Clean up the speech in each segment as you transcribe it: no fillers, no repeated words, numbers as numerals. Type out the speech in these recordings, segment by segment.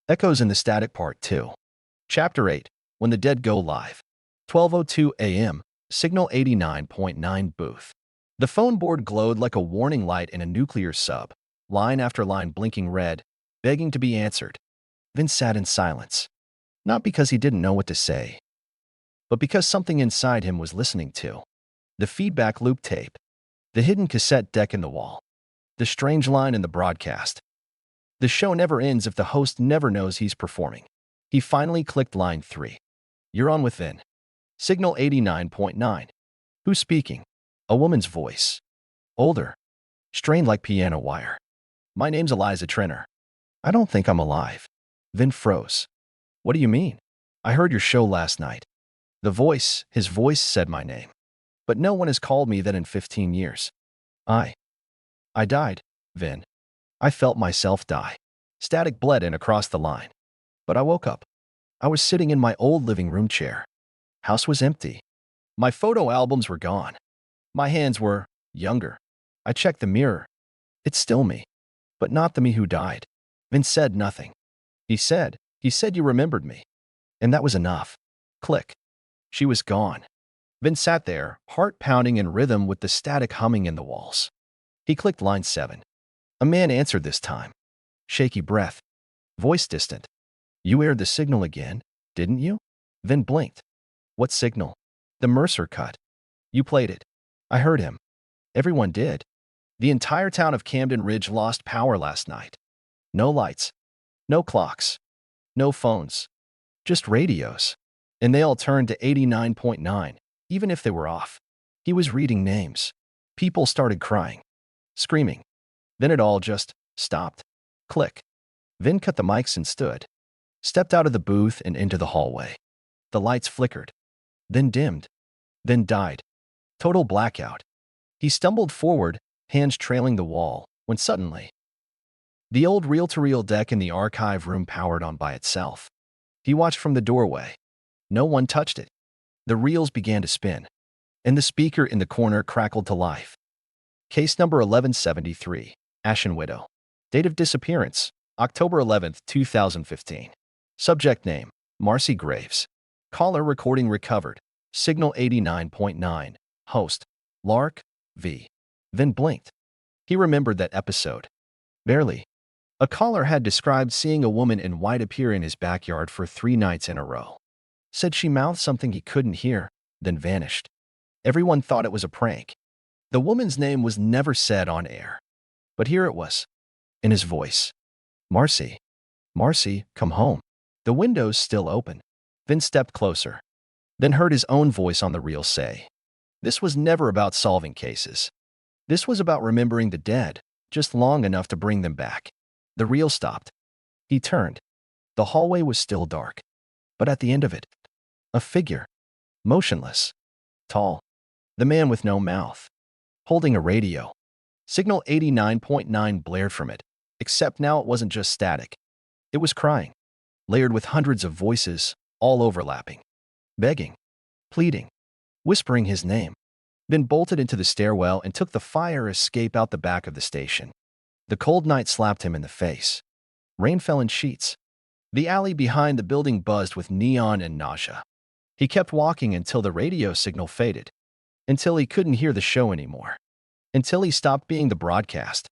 Echoes in the Static Part 2. Chapter 8. When the Dead Go Live. 12:02 a.m. Signal 89.9 booth. The phone board glowed like a warning light in a nuclear sub, line after line blinking red, begging to be answered. Vince sat in silence. Not because he didn't know what to say, but because something inside him was listening to. The feedback loop tape. The hidden cassette deck in the wall. The strange line in the broadcast. The show never ends if the host never knows he's performing. He finally clicked line 3. You're on with Vin. Signal 89.9. Who's speaking? A woman's voice. Older. Strained like piano wire. My name's Eliza Trenner. I don't think I'm alive. Vin froze. What do you mean? I heard your show last night. His voice said my name. But no one has called me that in 15 years. I died, Vin. I felt myself die. Static bled in across the line. But I woke up. I was sitting in my old living room chair. House was empty. My photo albums were gone. My hands were younger. I checked the mirror. It's still me. But not the me who died. Vin said nothing. He said you remembered me. And that was enough. Click. She was gone. Vin sat there, heart pounding in rhythm with the static humming in the walls. He clicked line 7. A man answered this time. Shaky breath. Voice distant. You aired the signal again, didn't you? Vin blinked. What signal? The Mercer cut. You played it. I heard him. Everyone did. The entire town of Camden Ridge lost power last night. No lights. No clocks. No phones. Just radios. And they all turned to 89.9, even if they were off. He was reading names. People started crying. Screaming. Then it all just stopped. Click. Vin cut the mics and stood. Stepped out of the booth and into the hallway. The lights flickered. Then dimmed. Then died. Total blackout. He stumbled forward, hands trailing the wall, when suddenly, the old reel-to-reel deck in the archive room powered on by itself. He watched from the doorway. No one touched it. The reels began to spin, and the speaker in the corner crackled to life. Case number 1173, Ashen Widow. Date of disappearance, October 11, 2015. Subject name, Marcy Graves. Caller recording recovered, Signal 89.9. Host, Lark, V. Vin blinked. He remembered that episode. Barely. A caller had described seeing a woman in white appear in his backyard for 3 nights in a row. Said she mouthed something he couldn't hear, then vanished. Everyone thought it was a prank. The woman's name was never said on air. But here it was, in his voice. Marcy. Marcy, come home. The window's still open. Vin stepped closer. Then heard his own voice on the reel say, this was never about solving cases. This was about remembering the dead, just long enough to bring them back. The reel stopped. He turned. The hallway was still dark. But at the end of it, a figure. Motionless. Tall. The man with no mouth. Holding a radio. Signal 89.9 blared from it, except now it wasn't just static. It was crying. Layered with hundreds of voices, all overlapping. Begging. Pleading. Whispering his name. Then bolted into the stairwell and took the fire escape out the back of the station. The cold night slapped him in the face. Rain fell in sheets. The alley behind the building buzzed with neon and nausea. He kept walking until the radio signal faded. Until he couldn't hear the show anymore. Until he stopped being the broadcast.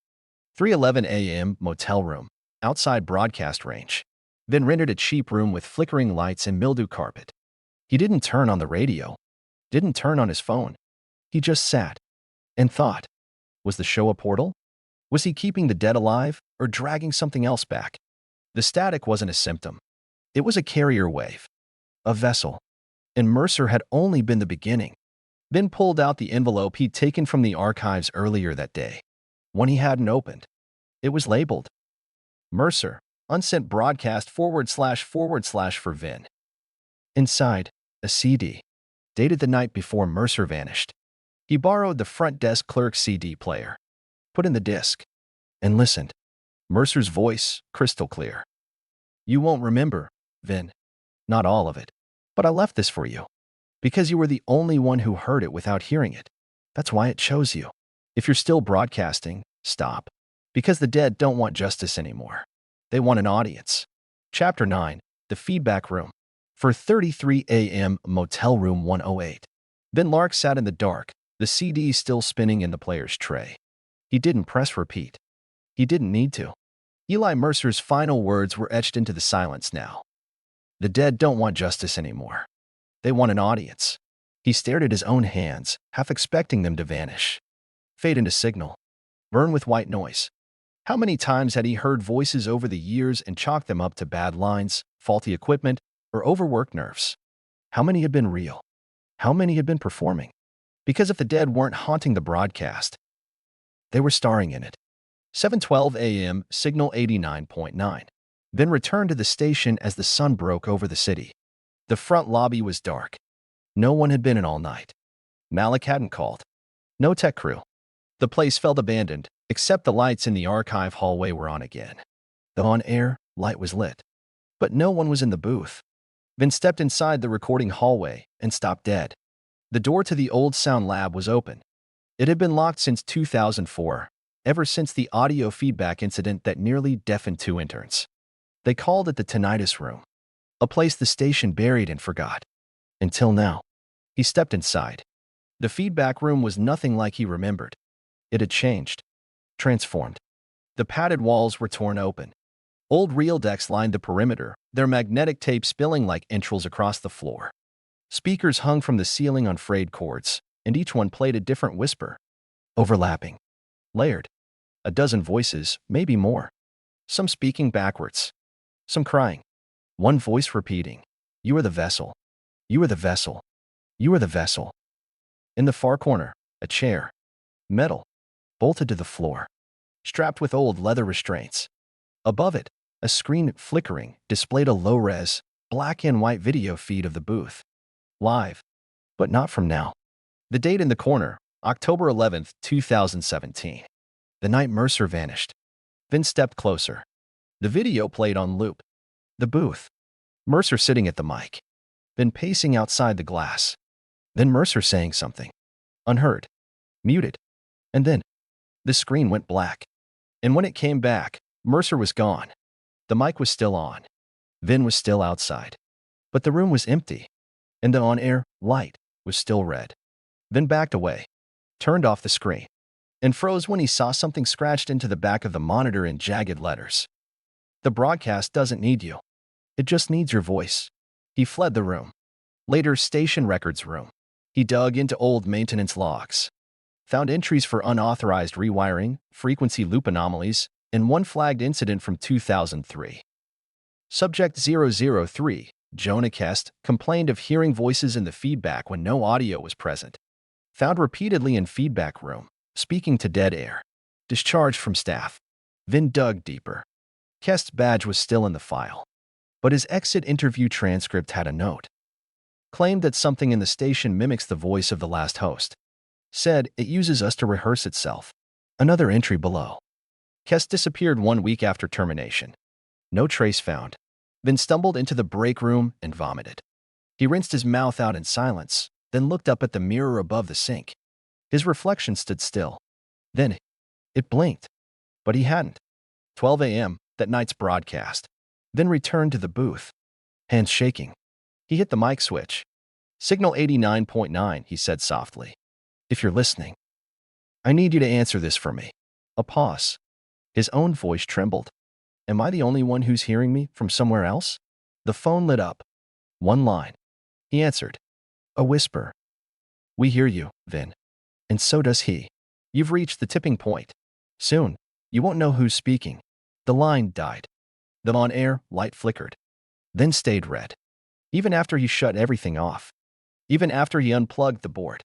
3:11 a.m. motel room, outside broadcast range. Then rented a cheap room with flickering lights and mildew carpet. He didn't turn on the radio. Didn't turn on his phone. He just sat and thought. Was the show a portal? Was he keeping the dead alive or dragging something else back? The static wasn't a symptom. It was a carrier wave. A vessel. And Mercer had only been the beginning. Then pulled out the envelope he'd taken from the archives earlier that day. One he hadn't opened. It was labeled Mercer, unsent broadcast // for Vin. Inside, a CD. Dated the night before Mercer vanished. He borrowed the front desk clerk's CD player. Put in the disc. And listened. Mercer's voice, crystal clear. You won't remember, Vin. Not all of it. But I left this for you. Because you were the only one who heard it without hearing it. That's why it chose you. If you're still broadcasting, stop. Because the dead don't want justice anymore. They want an audience. Chapter 9. The Feedback Room. For 33 a.m. Motel Room 108. Vin Lark sat in the dark, the CD still spinning in the player's tray. He didn't press repeat. He didn't need to. Eli Mercer's final words were etched into the silence now. The dead don't want justice anymore. They want an audience. He stared at his own hands, half expecting them to vanish. Fade into signal. Burn with white noise. How many times had he heard voices over the years and chalked them up to bad lines, faulty equipment, or overworked nerves? How many had been real? How many had been performing? Because if the dead weren't haunting the broadcast, they were starring in it. 7:12 a.m., signal 89.9. Then returned to the station as the sun broke over the city. The front lobby was dark. No one had been in all night. Malik hadn't called. No tech crew. The place felt abandoned, except the lights in the archive hallway were on again. The on-air light was lit. But no one was in the booth. Vin stepped inside the recording hallway and stopped dead. The door to the old sound lab was open. It had been locked since 2004, ever since the audio feedback incident that nearly deafened 2 interns. They called it the tinnitus room, a place the station buried and forgot. Until now. He stepped inside. The feedback room was nothing like he remembered. It had changed. Transformed. The padded walls were torn open. Old reel decks lined the perimeter, their magnetic tape spilling like entrails across the floor. Speakers hung from the ceiling on frayed cords, and each one played a different whisper. Overlapping. Layered. A dozen voices, maybe more. Some speaking backwards. Some crying. One voice repeating, "You are the vessel. You are the vessel. You are the vessel." In the far corner, a chair. Metal. Bolted to the floor. Strapped with old leather restraints. Above it, a screen flickering displayed a low-res, black and white video feed of the booth. Live. But not from now. The date in the corner, October 11th, 2017. The night Mercer vanished. Vin stepped closer. The video played on loop. The booth. Mercer sitting at the mic. Vin pacing outside the glass. Then Mercer saying something. Unheard. Muted. And then, the screen went black. And when it came back, Mercer was gone. The mic was still on. Vin was still outside. But the room was empty. And the on-air light was still red. Vin backed away, turned off the screen, and froze when he saw something scratched into the back of the monitor in jagged letters. The broadcast doesn't need you. It just needs your voice. He fled the room. Later, station records room. He dug into old maintenance logs. Found entries for unauthorized rewiring, frequency loop anomalies, and one flagged incident from 2003. Subject 003, Jonah Kest, complained of hearing voices in the feedback when no audio was present. Found repeatedly in feedback room, speaking to dead air. Discharged from staff. Vin dug deeper. Kest's badge was still in the file. But his exit interview transcript had a note. Claimed that something in the station mimics the voice of the last host. Said it uses us to rehearse itself. Another entry below. Kest disappeared 1 week after termination. No trace found. Vin stumbled into the break room and vomited. He rinsed his mouth out in silence, then looked up at the mirror above the sink. His reflection stood still. Then, it blinked. But he hadn't. 12 a.m., that night's broadcast. Then returned to the booth. Hands shaking. He hit the mic switch. Signal 89.9, he said softly. If you're listening, I need you to answer this for me. A pause. His own voice trembled. Am I the only one who's hearing me from somewhere else? The phone lit up. One line. He answered. A whisper. We hear you, Vin. And so does he. You've reached the tipping point. Soon, you won't know who's speaking. The line died. The on-air light flickered. Then stayed red. Even after he shut everything off. Even after he unplugged the board.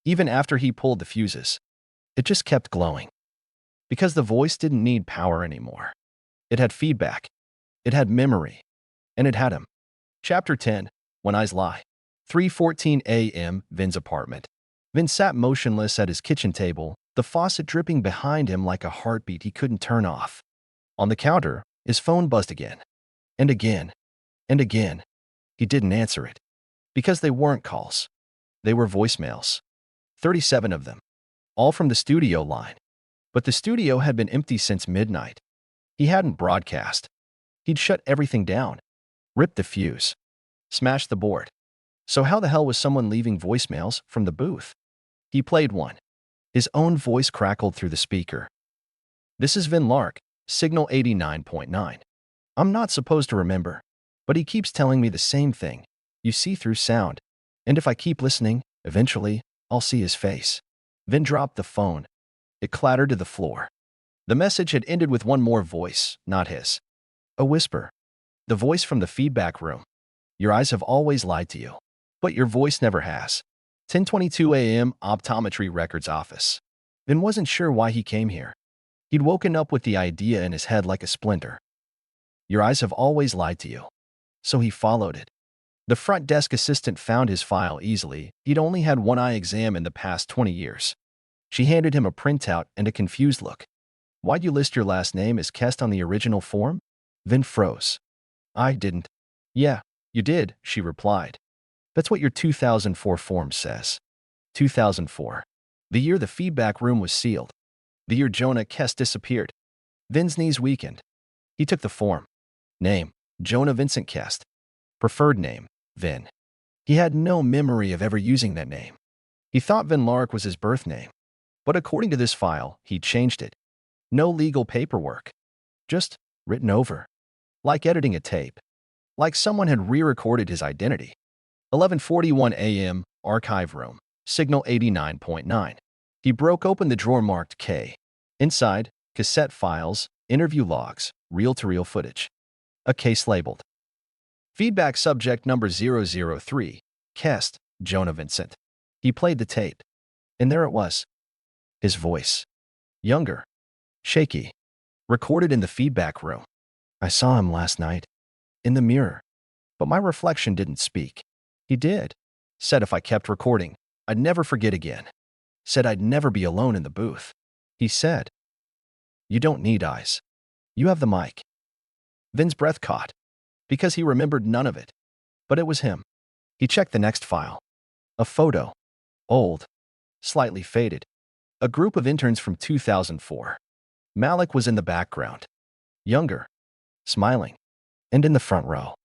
Even after he pulled the fuses. It just kept glowing. Because the voice didn't need power anymore. It had feedback. It had memory. And it had him. Chapter 10. When Eyes Lie. 3:14 a.m., Vin's apartment. Vin sat motionless at his kitchen table, the faucet dripping behind him like a heartbeat he couldn't turn off. On the counter, his phone buzzed again. And again. And again. He didn't answer it. Because they weren't calls. They were voicemails. 37 of them. All from the studio line. But the studio had been empty since midnight. He hadn't broadcast. He'd shut everything down, ripped the fuse, smashed the board. So how the hell was someone leaving voicemails from the booth? He played one. His own voice crackled through the speaker. "This is Vin Lark, Signal 89.9. I'm not supposed to remember, but he keeps telling me the same thing. You see through sound. And if I keep listening, eventually, I'll see his face." Vin dropped the phone. It clattered to the floor. The message had ended with one more voice, not his. A whisper. The voice from the feedback room. "Your eyes have always lied to you. But your voice never has." 10:22 a.m. Optometry Records Office. Vin wasn't sure why he came here. He'd woken up with the idea in his head like a splinter. Your eyes have always lied to you. So he followed it. The front desk assistant found his file easily. He'd only had one eye exam in the past 20 years. She handed him a printout and a confused look. "Why'd you list your last name as Kest on the original form?" Vin froze. "I didn't." "Yeah, you did," she replied. "That's what your 2004 form says." 2004. The year the feedback room was sealed. The year Jonah Kest disappeared. Vin's knees weakened. He took the form. Name, Jonah Vincent Kest. Preferred name, Vin. He had no memory of ever using that name. He thought Vin Lark was his birth name. But according to this file, he'd changed it. No legal paperwork. Just written over. Like editing a tape. Like someone had re-recorded his identity. 11:41 a.m., archive room, Signal 89.9. He broke open the drawer marked K. Inside, cassette files, interview logs, reel-to-reel footage. A case labeled. Feedback subject number 003, Kest, Jonah Vincent. He played the tape. And there it was. His voice. Younger. Shaky. Recorded in the feedback room. "I saw him last night. In the mirror. But my reflection didn't speak. He did. Said if I kept recording, I'd never forget again. Said I'd never be alone in the booth. He said, 'You don't need eyes. You have the mic.'" Vin's breath caught. Because he remembered none of it. But it was him. He checked the next file. A photo. Old. Slightly faded. A group of interns from 2004. Malik was in the background. Younger. Smiling. And in the front row.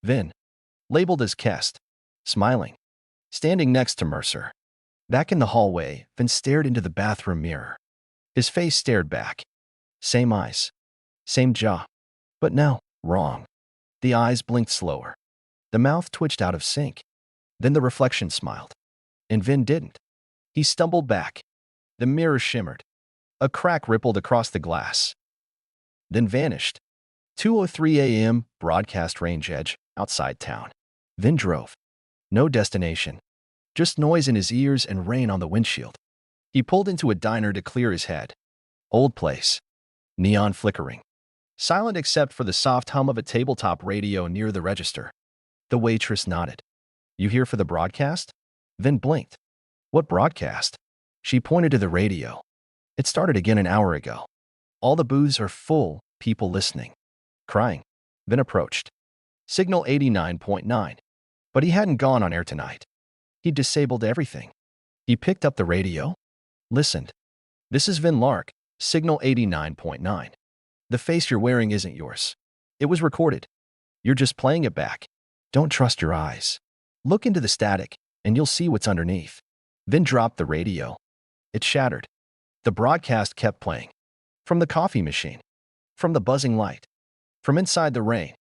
Vin. Labeled as Kest. Smiling. Standing next to Mercer. Back in the hallway, Vin stared into the bathroom mirror. His face stared back. Same eyes. Same jaw. But no, wrong. The eyes blinked slower. The mouth twitched out of sync. Then the reflection smiled. And Vin didn't. He stumbled back. The mirror shimmered. A crack rippled across the glass. Then vanished. 2:03 a.m., broadcast range edge, outside town. Vin drove. No destination. Just noise in his ears and rain on the windshield. He pulled into a diner to clear his head. Old place. Neon flickering. Silent except for the soft hum of a tabletop radio near the register. The waitress nodded. "You here for the broadcast?" Vin blinked. "What broadcast?" She pointed to the radio. "It started again an hour ago. All the booths are full, people listening. Crying." Vin approached. Signal 89.9. But he hadn't gone on air tonight. He'd disabled everything. He picked up the radio. Listened. "This is Vin Lark, Signal 89.9. The face you're wearing isn't yours. It was recorded. You're just playing it back. Don't trust your eyes. Look into the static, and you'll see what's underneath." Vin dropped the radio. It shattered. The broadcast kept playing. From the coffee machine. From the buzzing light. From inside the rain.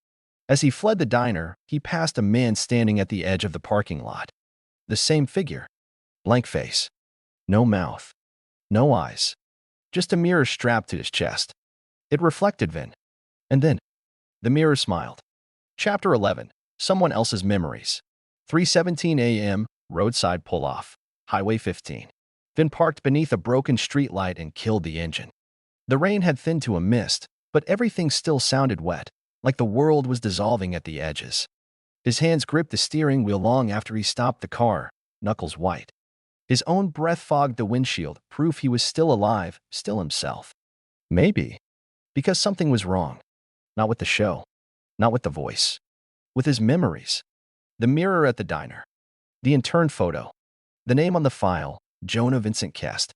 As he fled the diner, he passed a man standing at the edge of the parking lot. The same figure. Blank face. No mouth. No eyes. Just a mirror strapped to his chest. It reflected Vin. And then, the mirror smiled. Chapter 11. Someone Else's Memories. 3:17 a.m., roadside pull-off. Highway 15. Vin parked beneath a broken streetlight and killed the engine. The rain had thinned to a mist, but everything still sounded wet, like the world was dissolving at the edges. His hands gripped the steering wheel long after he stopped the car, knuckles white. His own breath fogged the windshield, proof he was still alive, still himself. Maybe. Because something was wrong. Not with the show. Not with the voice. With his memories. The mirror at the diner. The intern photo. The name on the file, Jonah Vincent Kest.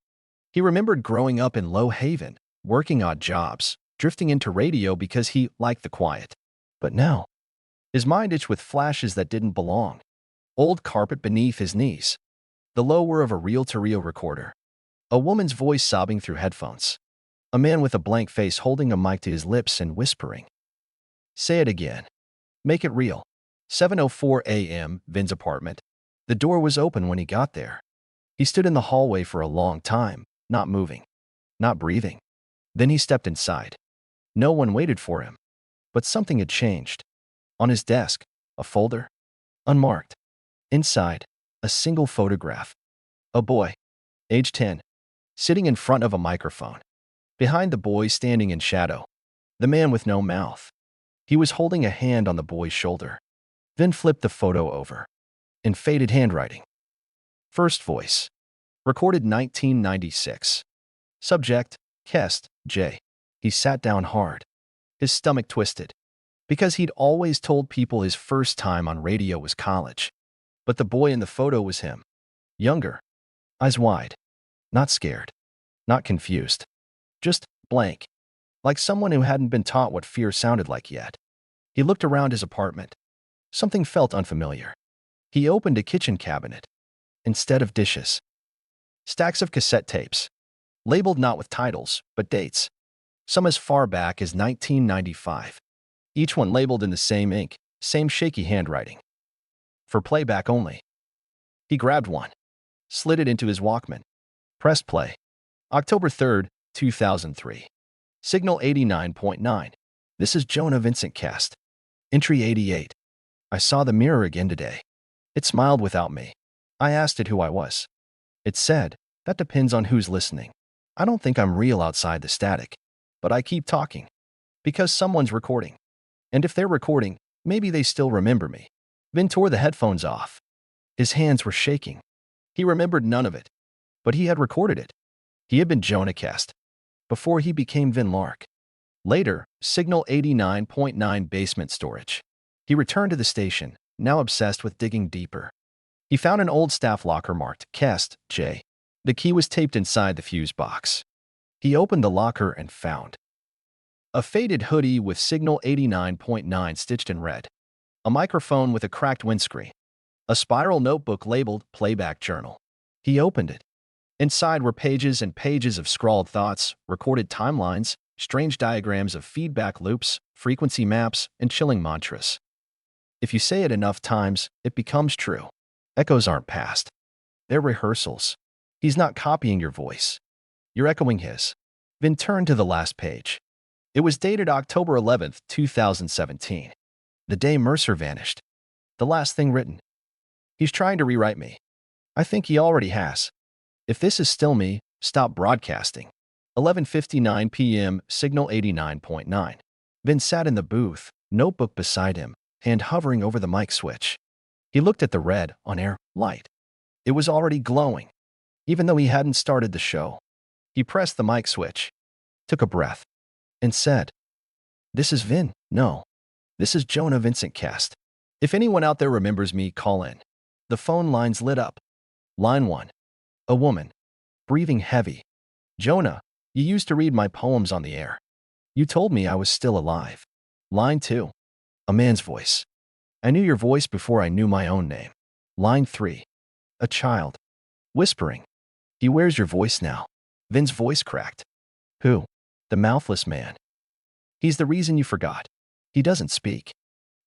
He remembered growing up in Low Haven, working odd jobs, drifting into radio because he liked the quiet. But now, his mind itched with flashes that didn't belong. Old carpet beneath his knees, the low whir of a reel-to-reel recorder, a woman's voice sobbing through headphones, a man with a blank face holding a mic to his lips and whispering, "Say it again. Make it real." 7:04 a.m., Vin's apartment. The door was open when he got there. He stood in the hallway for a long time, not moving, not breathing. Then he stepped inside. No one waited for him. But something had changed. On his desk, a folder, unmarked. Inside, a single photograph. A boy, age 10, sitting in front of a microphone. Behind the boy, standing in shadow, the man with no mouth. He was holding a hand on the boy's shoulder. Vin flipped the photo over. In faded handwriting. First voice. Recorded 1996. Subject, Kest, J. He sat down hard. His stomach twisted. Because he'd always told people his first time on radio was college. But the boy in the photo was him. Younger. Eyes wide. Not scared. Not confused. Just blank. Like someone who hadn't been taught what fear sounded like yet. He looked around his apartment. Something felt unfamiliar. He opened a kitchen cabinet. Instead of dishes, stacks of cassette tapes, labeled not with titles, but dates. Some as far back as 1995. Each one labeled in the same ink, same shaky handwriting. For playback only. He grabbed one, slid it into his Walkman, pressed play. October 3rd, 2003. Signal 89.9. This is Jonah Vincent Kest. Entry 88. I saw the mirror again today. It smiled without me. I asked it who I was. It said, that depends on who's listening. I don't think I'm real outside the static. But I keep talking. Because someone's recording. And if they're recording, maybe they still remember me. Vin tore the headphones off. His hands were shaking. He remembered none of it. But he had recorded it. He had been Jonah Kest. Before he became Vin Lark. Later, Signal 89.9 basement storage. He returned to the station, now obsessed with digging deeper. He found an old staff locker marked Kest, J. The key was taped inside the fuse box. He opened the locker and found a faded hoodie with Signal 89.9 stitched in red, a microphone with a cracked windscreen, a spiral notebook labeled Playback Journal. He opened it. Inside were pages and pages of scrawled thoughts, recorded timelines, strange diagrams of feedback loops, frequency maps, and chilling mantras. If you say it enough times, it becomes true. Echoes aren't past. They're rehearsals. He's not copying your voice. You're echoing his. Vin turned to the last page. It was dated October 11th, 2017. The day Mercer vanished. The last thing written. He's trying to rewrite me. I think he already has. If this is still me, stop broadcasting. 11:59 p.m., Signal 89.9. Vin sat in the booth, notebook beside him, hand hovering over the mic switch. He looked at the red, on-air light. It was already glowing, even though he hadn't started the show. He pressed the mic switch, took a breath, and said, "This is Vin. No, this is Jonah Vincent Kest. If anyone out there remembers me, call in." The phone lines lit up. Line 1. A woman, breathing heavy. "Jonah, you used to read my poems on the air. You told me I was still alive." Line 2. A man's voice. "I knew your voice before I knew my own name." Line 3. A child, whispering. "He wears your voice now." Vin's voice cracked. "Who?" "The mouthless man. He's the reason you forgot. He doesn't speak.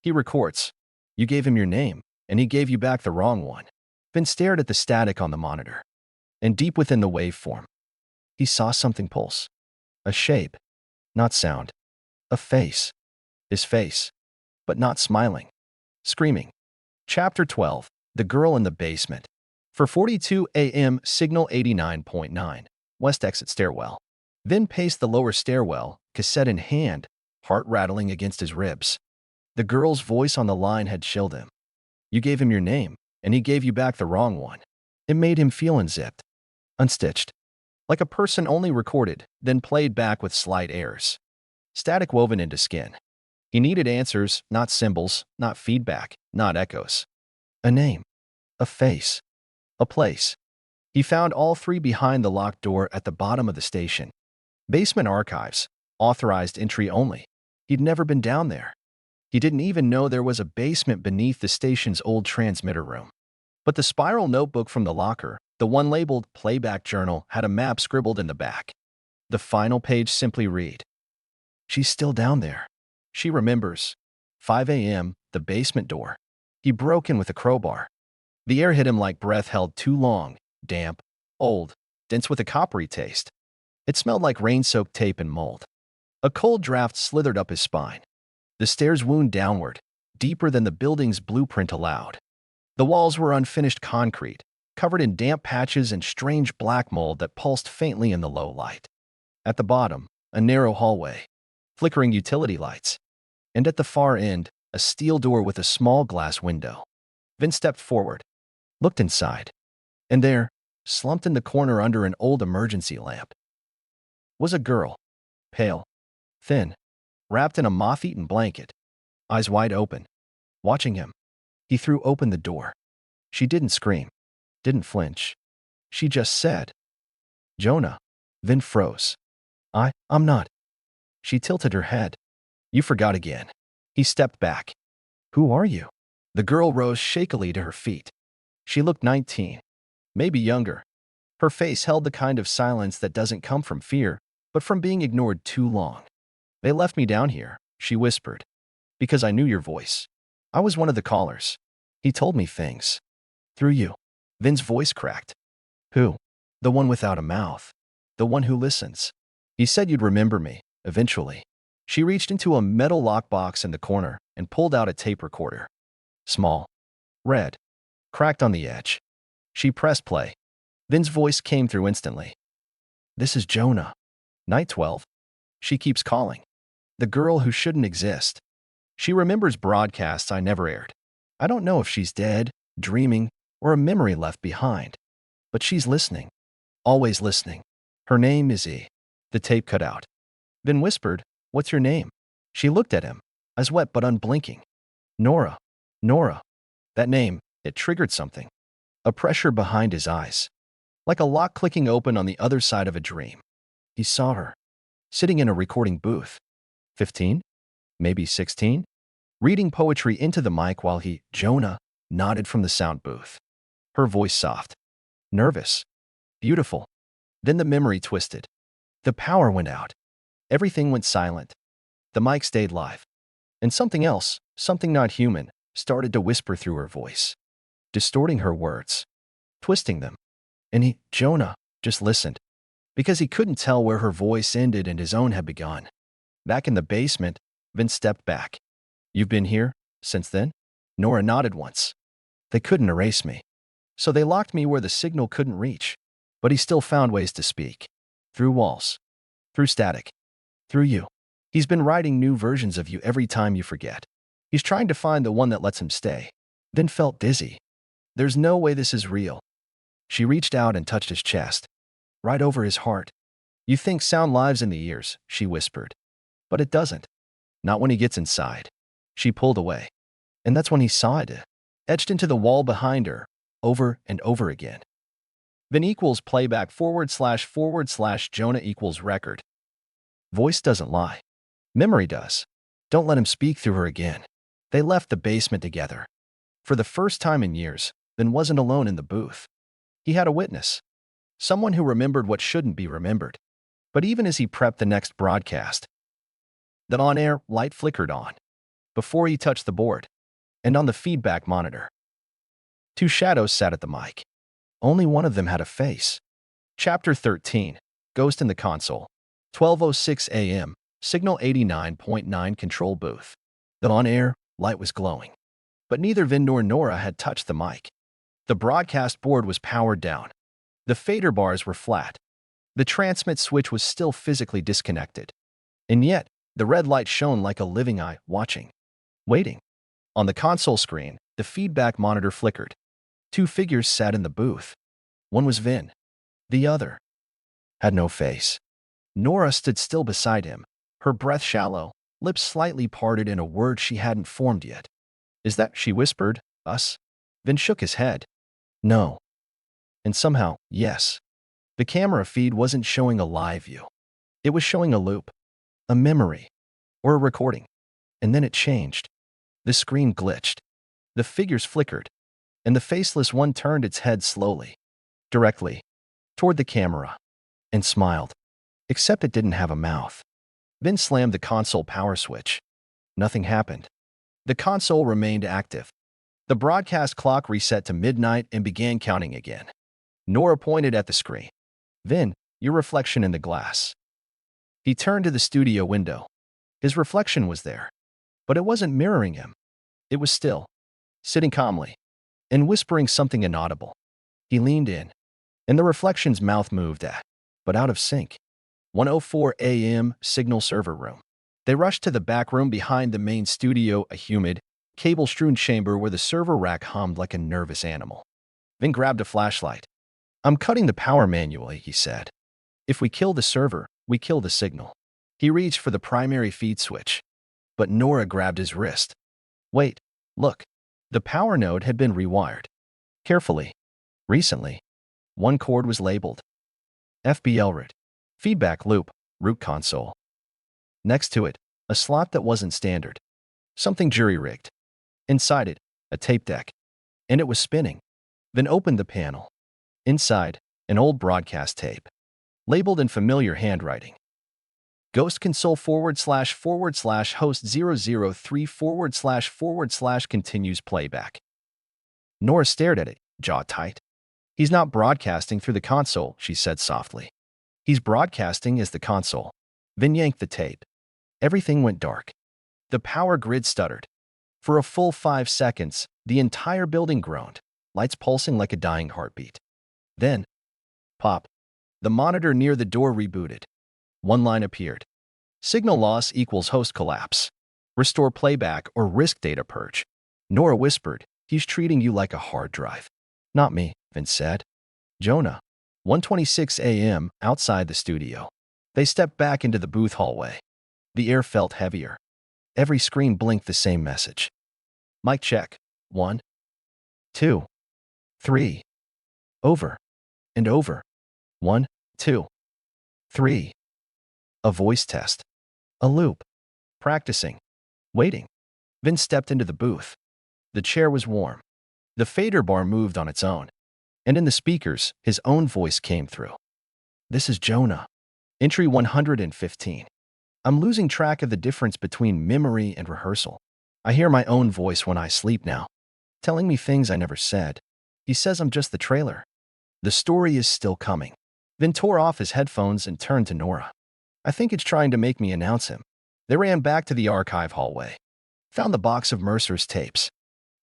He records. You gave him your name, and he gave you back the wrong one." Vin stared at the static on the monitor. And deep within the waveform, he saw something pulse. A shape, not sound. A face. His face. But not smiling. Screaming. Chapter 12. The Girl in the Basement. For 42 a.m., Signal 89.9. West exit stairwell. Vin paced the lower stairwell, cassette in hand, heart rattling against his ribs. The girl's voice on the line had chilled him. You gave him your name, and he gave you back the wrong one. It made him feel unzipped, unstitched, like a person only recorded, then played back with slight airs. Static woven into skin. He needed answers, not symbols, not feedback, not echoes. A name, a face, a place. He found all three behind the locked door at the bottom of the station. Basement Archives. Authorized entry only. He'd never been down there. He didn't even know there was a basement beneath the station's old transmitter room. But the spiral notebook from the locker, the one labeled Playback Journal, had a map scribbled in the back. The final page simply read, "She's still down there. She remembers. 5 a.m., the basement door." He broke in with a crowbar. The air hit him like breath held too long, damp, old, dense with a coppery taste. It smelled like rain-soaked tape and mold. A cold draft slithered up his spine. The stairs wound downward, deeper than the building's blueprint allowed. The walls were unfinished concrete, covered in damp patches and strange black mold that pulsed faintly in the low light. At the bottom, a narrow hallway, flickering utility lights. And at the far end, a steel door with a small glass window. Vin stepped forward, looked inside, and there, slumped in the corner under an old emergency lamp, was a girl, pale, thin, wrapped in a moth-eaten blanket, eyes wide open, watching him. He threw open the door. She didn't scream, didn't flinch. She just said, "Jonah." Vin froze. I'm not." She tilted her head. "You forgot again." He stepped back. "Who are you?" The girl rose shakily to her feet. She looked 19, maybe younger. Her face held the kind of silence that doesn't come from fear, but from being ignored too long. "They left me down here," she whispered, "because I knew your voice. I was one of the callers. He told me things. Through you." Vin's voice cracked. "Who?" "The one without a mouth. The one who listens. He said you'd remember me, eventually." She reached into a metal lockbox in the corner and pulled out a tape recorder. Small, red, cracked on the edge. She pressed play. Vin's voice came through instantly. "This is Jonah. Night 12. She keeps calling. The girl who shouldn't exist. She remembers broadcasts I never aired. I don't know if she's dead, dreaming, or a memory left behind. But she's listening. Always listening. Her name is E." The tape cut out. Vin whispered, "What's your name?" She looked at him, eyes wet but unblinking. "Nora. Nora." That name, it triggered something. A pressure behind his eyes. Like a lock clicking open on the other side of a dream. He saw her, sitting in a recording booth. 15? Maybe 16? Reading poetry into the mic while he, Jonah, nodded from the sound booth. Her voice soft. Nervous. Beautiful. Then the memory twisted. The power went out. Everything went silent. The mic stayed live. And something else, something not human, started to whisper through her voice. Distorting her words. Twisting them. And he, Jonah, just listened. Because he couldn't tell where her voice ended and his own had begun. Back in the basement, Vince stepped back. "You've been here since then?" Nora nodded once. "They couldn't erase me. So they locked me where the signal couldn't reach. But he still found ways to speak. Through walls. Through static. Through you. He's been writing new versions of you every time you forget. He's trying to find the one that lets him stay." Vin felt dizzy. There's no way this is real. She reached out and touched his chest. Right over his heart. "You think sound lives in the ears," she whispered. "But it doesn't. Not when he gets inside." She pulled away. And that's when he saw it, etched into the wall behind her, over and over again. Vin equals playback / Jonah equals record. Voice doesn't lie. Memory does. Don't let him speak through her again. They left the basement together. For the first time in years, Vin wasn't alone in the booth. He had a witness. Someone who remembered what shouldn't be remembered. But even as he prepped the next broadcast, the on-air light flickered on. Before he touched the board. And on the feedback monitor. Two shadows sat at the mic. Only one of them had a face. Chapter 13. Ghost in the Console. 12:06 a.m. Signal 89.9 control booth. The on-air light was glowing. But neither Vin nor Nora had touched the mic. The broadcast board was powered down. The fader bars were flat. The transmit switch was still physically disconnected. And yet, the red light shone like a living eye, watching. Waiting. On the console screen, the feedback monitor flickered. Two figures sat in the booth. One was Vin. The other had no face. Nora stood still beside him, her breath shallow, lips slightly parted in a word she hadn't formed yet. "Is that," she whispered, "us?" Vin shook his head. "No." And somehow, yes. The camera feed wasn't showing a live view. It was showing a loop. a memory, or a recording. And then it changed. The screen glitched. The figures flickered, and the faceless one turned its head slowly, directly, toward the camera, and smiled. Except it didn't have a mouth. Vin slammed the console power switch. Nothing happened. The console remained active. The broadcast clock reset to midnight and began counting again. Nora pointed at the screen. Vin, your reflection in the glass. He turned to the studio window. His reflection was there, but it wasn't mirroring him. It was still, sitting calmly, and whispering something inaudible. He leaned in, and the reflection's mouth moved but out of sync. 1:04 a.m. Signal server room. They rushed to the back room behind the main studio, a humid, cable-strewn chamber where the server rack hummed like a nervous animal. Vin grabbed a flashlight. I'm cutting the power manually, he said. If we kill the server, we kill the signal. He reached for the primary feed switch, but Nora grabbed his wrist. Wait, look. The power node had been rewired. Carefully. Recently. One cord was labeled FBL root. Feedback loop, root console. Next to it, a slot that wasn't standard. Something jury-rigged. Inside it, a tape deck. And it was spinning. Then opened the panel. Inside, an old broadcast tape. Labeled in familiar handwriting. Ghost console // host 003 / continues playback. Nora stared at it, jaw tight. He's not broadcasting through the console, she said softly. He's broadcasting as the console. Vin yanked the tape. Everything went dark. The power grid stuttered. For a full 5 seconds, the entire building groaned, lights pulsing like a dying heartbeat. Then, pop. The monitor near the door rebooted. One line appeared. Signal loss equals host collapse. Restore playback or risk data purge. Nora whispered, he's treating you like a hard drive. Not me, Vince said. Jonah. 1:26 a.m. outside the studio. They stepped back into the booth hallway. The air felt heavier. Every screen blinked the same message. Mic check. 1, 2, 3. Over and over. 1, 2, 3. A voice test. A loop. Practicing. Waiting. Vince stepped into the booth. The chair was warm. The fader bar moved on its own. And in the speakers, his own voice came through. This is Jonah. Entry 115. I'm losing track of the difference between memory and rehearsal. I hear my own voice when I sleep now, telling me things I never said. He says I'm just the trailer. The story is still coming. Then tore off his headphones and turned to Nora. I think it's trying to make me announce him. They ran back to the archive hallway. Found the box of Mercer's tapes.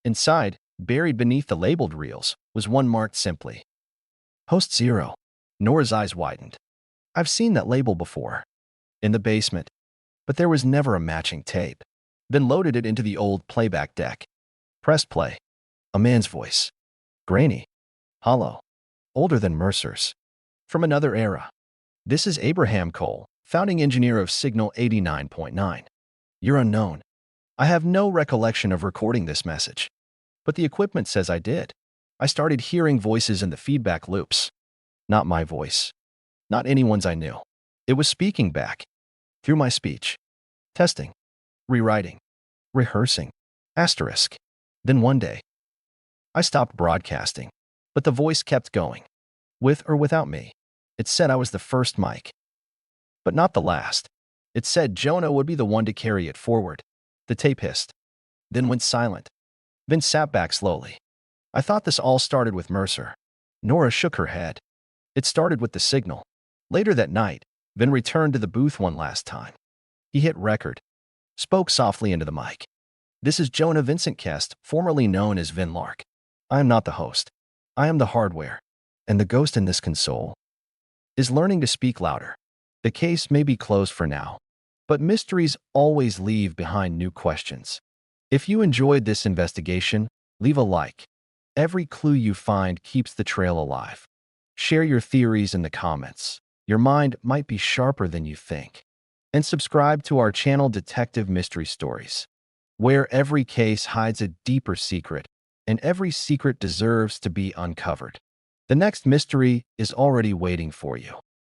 Inside, buried beneath the labeled reels, was one marked simply. Host 0. Nora's eyes widened. I've seen that label before. In the basement. But there was never a matching tape. Then loaded it into the old playback deck. Pressed play. A man's voice. Grainy. Hollow. Older than Mercer's. From another era. This is Abraham Cole, founding engineer of Signal 89.9. You're unknown. I have no recollection of recording this message. But the equipment says I did. I started hearing voices in the feedback loops. Not my voice. Not anyone's I knew. It was speaking back. Through my speech. Testing. Rewriting. Rehearsing. Asterisk. Then one day, I stopped broadcasting. But the voice kept going. With or without me. It said I was the first mic. But not the last. It said Jonah would be the one to carry it forward. The tape hissed. Then went silent. Vince sat back slowly. I thought this all started with Mercer. Nora shook her head. It started with the signal. Later that night, Vin returned to the booth one last time. He hit record. Spoke softly into the mic. This is Jonah Vincent Kest, formerly known as Vin Lark. I am not the host. I am the hardware. And the ghost in this console is learning to speak louder. The case may be closed for now, but mysteries always leave behind new questions. If you enjoyed this investigation, leave a like. Every clue you find keeps the trail alive. Share your theories in the comments. Your mind might be sharper than you think. And subscribe to our channel Detective Mystery Stories, where every case hides a deeper secret, and every secret deserves to be uncovered. The next mystery is already waiting for you.